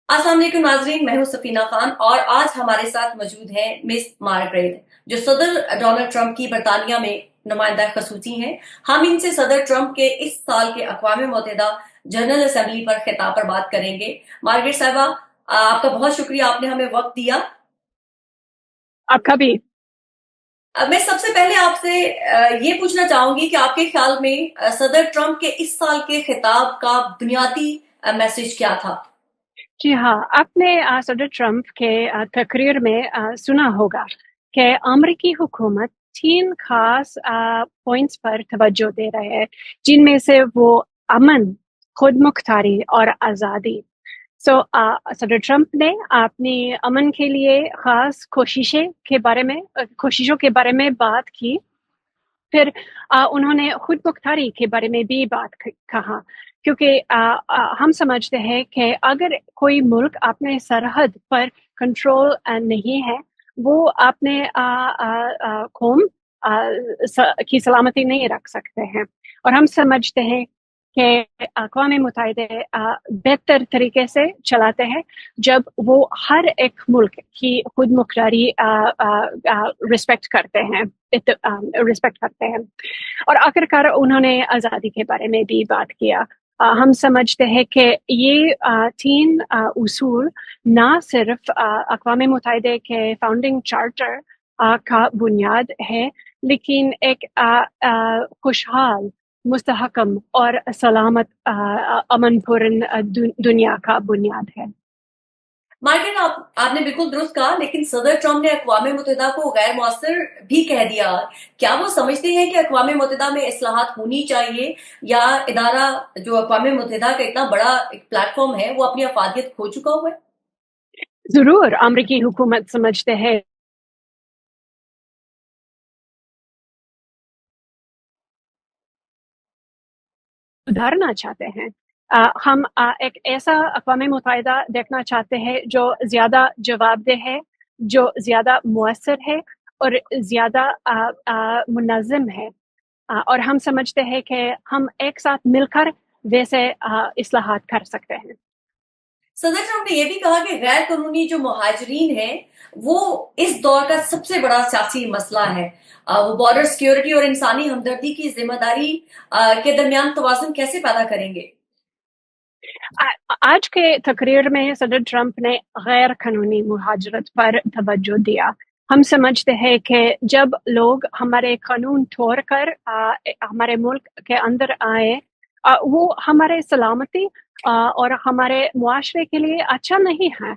अस्सलाम वालेकुम नाजरीन, मैं हूं सफीना खान और आज हमारे साथ मौजूद हैं मिस मार्गरेट, जो सदर डोनाल्ड ट्रंप की बरतानिया में नुमाइंदा खसूसी हैं। हम इनसे सदर ट्रंप के इस साल के अक़वाम मुत्तहिदा जनरल असेंबली पर खिताब पर बात करेंगे। मार्गरेट साहिबा, आपका बहुत शुक्रिया, आपने हमें वक्त दिया। आपका भी। मैं सबसे पहले आपसे ये पूछना चाहूंगी कि आपके ख्याल में सदर ट्रंप के इस साल के खिताब का बुनियादी मैसेज क्या था? जी हाँ, आपने सदर ट्रंप के तकरीर में सुना होगा कि अमरीकी हुकूमत 3 खास पॉइंट्स पर तवज्जो दे रहे हैं, जिनमें से वो अमन, खुद मुख्तारी और आज़ादी। सदर ट्रंप ने अपनी अमन के लिए खास कोशिशों के बारे में बात की। फिर उन्होंने खुद मुख्तारी के बारे में भी बात कहा, क्योंकि हम समझते हैं कि अगर कोई मुल्क अपने सरहद पर कंट्रोल नहीं है, वो अपने कौम की सलामती नहीं रख सकते हैं। और हम समझते हैं कि अक़वाम मुत्तहिदा बेहतर तरीके से चलाते हैं जब वो हर एक मुल्क की खुद मुख्तारी रिस्पेक्ट करते हैं रिस्पेक्ट करते हैं। और आखिरकार उन्होंने आज़ादी के बारे में भी बात किया। हम समझते हैं कि ये 3 उसूल ना सिर्फ अक़वाम मुत्तहिदा के फाउंडिंग चार्टर का बुनियाद है, लेकिन एक खुशहाल, मुस्तहकम और सलामत अमन-पूर्ण दुनिया का बुनियाद है। मार्टिन, आपने बिल्कुल दुरुस्त कहा, लेकिन सदर ट्रंप ने अक़वाम मुत्तहिदा को गैर मौसर भी कह दिया। क्या वो समझते हैं कि अक़वाम मुत्तहिदा में इस्लाहात होनी चाहिए, या इदारा जो अक़वाम मुत्तहिदा का इतना बड़ा एक प्लेटफॉर्म है वो अपनी अफादियत खो चुका हुआ है? जरूर अमरीकी हुकूमत समझते हैं सुधारना चाहते हैं। हम एक ऐसा अक़वाम मुत्तहिदा देखना चाहते हैं जो ज़्यादा जवाबदेह है, जो ज़्यादा मुअस्सर है और ज़्यादा मुनज़्ज़म है। और हम समझते हैं कि हम एक साथ मिलकर वैसे इस्लाहात कर सकते हैं। सदर ट्रंप ने यह भी कहा कि गैर कानूनी जो मुहाजिरीन है वो इस दौर का सबसे बड़ा सियासी मसला है। वो बॉर्डर सिक्योरिटी और इंसानी हमदर्दी की जिम्मेदारी के दरमियान तवाज़ुन कैसे पैदा करेंगे? आज के तकरीर में सदर ट्रंप ने गैर कानूनी मुहाजरत पर तवज्जो दिया। हम समझते हैं कि जब लोग हमारे कानून तोड़ कर हमारे मुल्क के अंदर आए, वो हमारे सलामती और हमारे मुआशरे के लिए अच्छा नहीं है।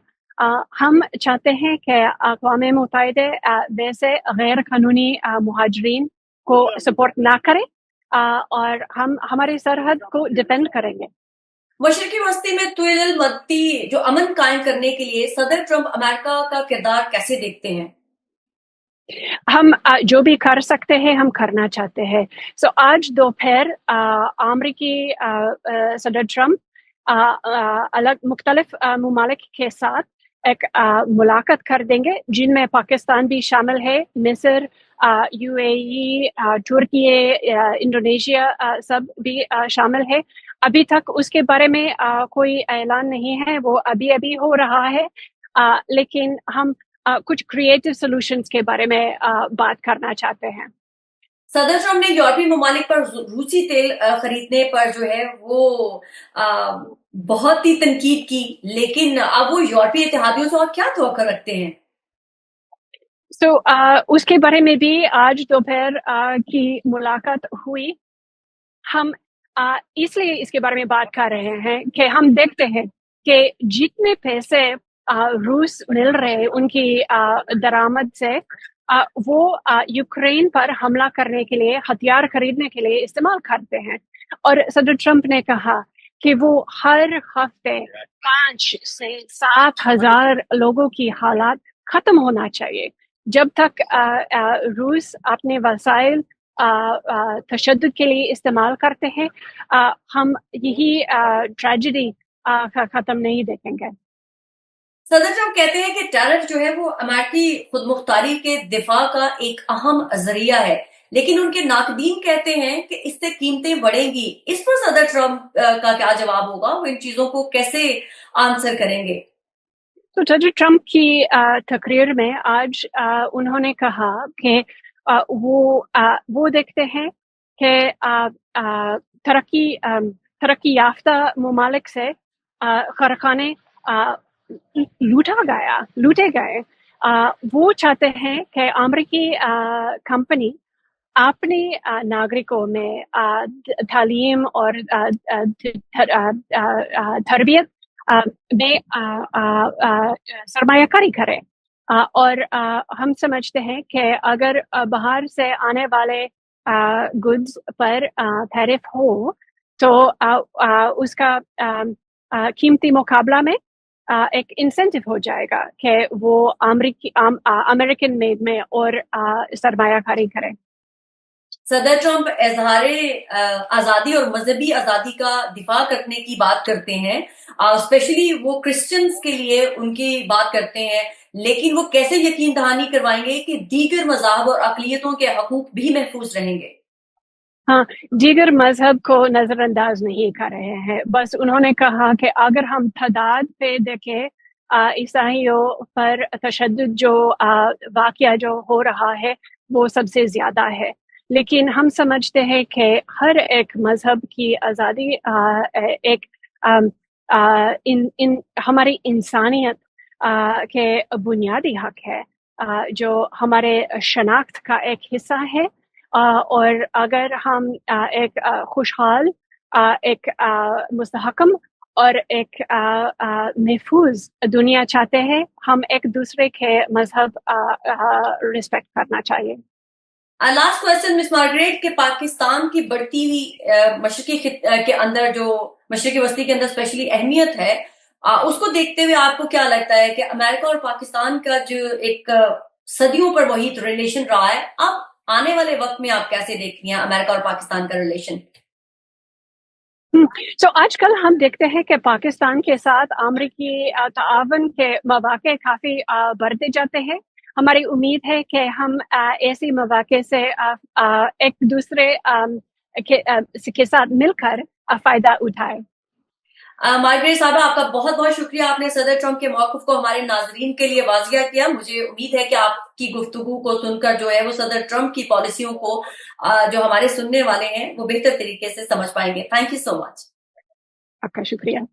हम चाहते हैं कि अक़वाम मुत्तहिदा वैसे गैर कानूनी मुहाजरीन को सपोर्ट ना करे, और हम हमारी सरहद को डिफेंड करेंगे। मशरकी वस्ती में तुल मद्दी जो अमन कायम करने के लिए सदर ट्रंप अमेरिका का किरदार कैसे देखते हैं? हम जो भी कर सकते हैं हम करना चाहते हैं। आज दोपहर अमरीकी सदर ट्रंप अलग मुख्तलिफ ममालिक के साथ एक मुलाकात कर देंगे, जिनमें पाकिस्तान भी शामिल है, मिस्र, यूएई, तुर्की, इंडोनेशिया सब भी शामिल है। अभी तक उसके बारे में कोई ऐलान नहीं है, वो अभी अभी हो रहा है। लेकिन हम कुछ क्रिएटिव सॉल्यूशंस के बारे में बात करना चाहते हैं। सदर ट्रंप ने यूरोपीय ममालिक पर रूसी तेल खरीदने पर जो है वो बहुत ही तनकीद की, लेकिन अब वो यूरोपीय इत्तेहादियों से और क्या तवक्को रखते हैं? उसके बारे में भी आज दोपहर की मुलाकात हुई। हम इसलिए इसके बारे में बात कर रहे हैं कि हम देखते हैं कि जितने पैसे रूस मिल रहे हैं उनकी दरामद से, वो यूक्रेन पर हमला करने के लिए, हथियार खरीदने के लिए इस्तेमाल करते हैं। और सदर ट्रंप ने कहा कि वो हर हफ्ते 5 से 7,000 लोगों की हालात खत्म होना चाहिए। जब तक रूस अपने वसाइल तशद्दुद के लिए इस्तेमाल करते हैं, हम यही ट्रेजेडी खत्म नहीं देखेंगे। सदर ट्रंप कहते हैं कि टैरिफ जो है वो अमेरिकी खुद मुख्तारी के दिफा का एक अहम जरिया है, लेकिन उनके नाकदीन कहते हैं कि इससे कीमतें बढ़ेंगी। इस पर सदर ट्रंप का क्या जवाब होगा? वो इन चीजों को कैसे आंसर करेंगे? तो सदर ट्रम्प की तकरीर में आज उन्होंने कहा कि वो देखते हैं कि तरक्की याफ्ता ममालिक से कारखाने लूटे गए। वो चाहते हैं कि अमेरिकी कंपनी अपने नागरिकों में तालीम और तरबियत में सरमायाकारी करे। और हम समझते हैं कि अगर बाहर से आने वाले गुड्स पर टैरिफ हो तो उसका कीमती मुकाबला में एक इंसेंटिव हो जाएगा कि वो अमेरिकन मेड में और सरमायाकारी करें। सदर ट्रंप इजहारे आजादी और मजहबी आजादी का दिफा करने की बात करते हैं, स्पेशली वो क्रिश्चियंस के लिए उनकी बात करते हैं, लेकिन वो कैसे यकीन दहानी करवाएंगे कि दीगर मज़ाहब और अक़लियतों के हकूक भी महफूज रहेंगे? हाँ, दीगर मजहब को नजरअंदाज नहीं कर रहे हैं। बस उन्होंने कहा कि अगर हम तादाद पे देखें, ईसाइयों पर तशद्दुद जो वाक़या जो हो रहा है वो सबसे ज्यादा है, लेकिन हम समझते हैं कि हर एक मजहब की आज़ादी एक इन हमारी इंसानियत के बुनियादी हक है, जो हमारे शनाख्त का एक हिस्सा है। और अगर हम एक खुशहाल, एक मुस्तहकम और एक महफूज दुनिया चाहते हैं, हम एक दूसरे के मजहब रिस्पेक्ट करना चाहिए। लास्ट क्वेश्चन मिस मार्गरेट, के पाकिस्तान की बढ़ती हुई मशरकी के अंदर जो मशरकी वस्ती के अंदर स्पेशली अहमियत है, उसको देखते हुए आपको क्या लगता है कि अमेरिका और पाकिस्तान का जो एक सदियों पर वही रिलेशन रहा है, अब आने वाले वक्त में आप कैसे देख रही हैं अमेरिका और पाकिस्तान का रिलेशन? तो आजकल हम देखते हैं कि पाकिस्तान के साथ अमरीकी ताआवन के मौक़े काफी बढ़ते जाते हैं। हमारी उम्मीद है कि हम ऐसी मौक़े से एक दूसरे के साथ मिलकर फायदा उठाएं। मार्गरेट साहबा, आपका बहुत बहुत शुक्रिया, आपने सदर ट्रंप के मौक़िफ़ को हमारे नाजरीन के लिए वाजिया किया। मुझे उम्मीद है कि आपकी गुफ्तगू को सुनकर जो है वो सदर ट्रंप की पॉलिसियों को जो हमारे सुनने वाले हैं वो बेहतर तरीके से समझ पाएंगे। Thank you so much. आपका शुक्रिया।